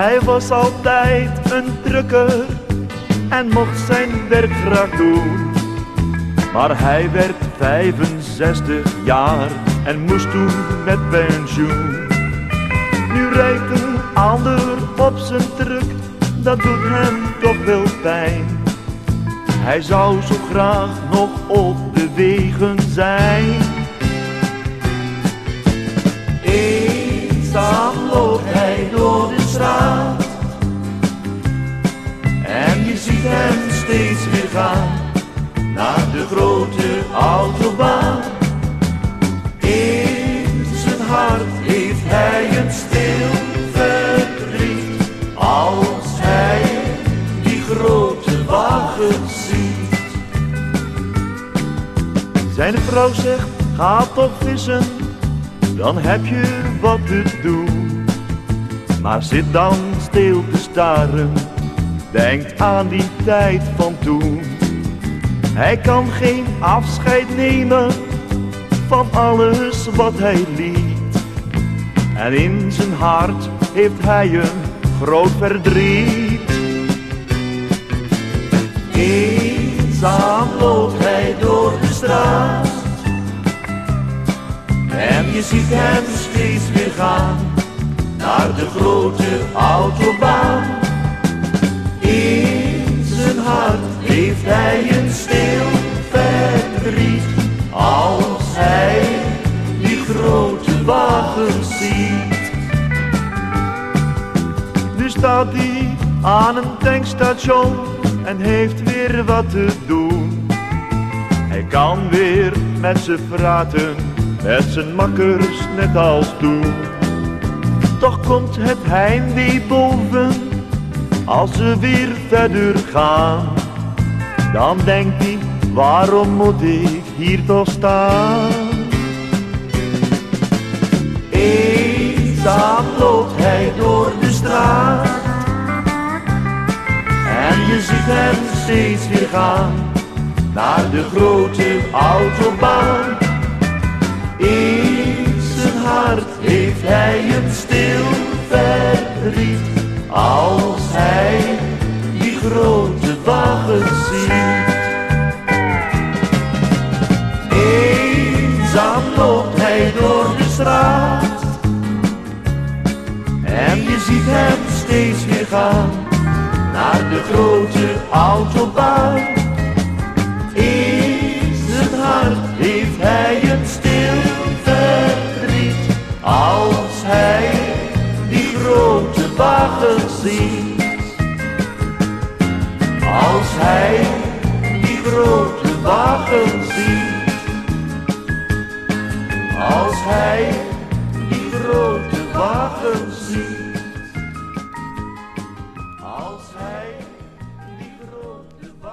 Hij was altijd een drukker en mocht zijn werk graag doen. Maar hij werd 65 jaar en moest toen met pensioen. Nu rijdt een ander op zijn truck, dat doet hem toch wel pijn. Hij zou zo graag nog op de wegen zijn. Eenzaam loopt hij door de straat en je ziet hem steeds weer gaan naar de grote autobaan. In zijn hart heeft hij een stil verdriet als hij die grote wagen ziet. Zijn vrouw zegt, ga toch vissen, dan heb je wat te doen. Maar zit dan stil te staren, denkt aan die tijd van toen. Hij kan geen afscheid nemen van alles wat hij liet. En in zijn hart heeft hij een groot verdriet. Eenzaam loopt hij door de straat en je ziet hem steeds weer gaan naar de grote autobaan. In zijn hart heeft hij een stil verdriet als hij die grote wagen ziet. Nu staat hij aan een tankstation en heeft weer wat te doen. Hij kan weer met ze praten, met zijn makkers net als toen. Toch komt het heimwee boven als ze weer verder gaan. Dan denkt hij, waarom moet ik hier toch staan? Eenzaam loopt hij door de straat en je ziet hem steeds weer gaan naar de grote autobaan. In zijn hart heeft hij een stil verdriet als hij die grote wagen ziet. Eenzaam loopt hij door de straat en je ziet hem steeds weer gaan naar de grote autobaan. In zijn hart heeft hij een stil verdriet als hij die grote wagen ziet. Als hij die grote wagen ziet. Als hij die grote wagen ziet.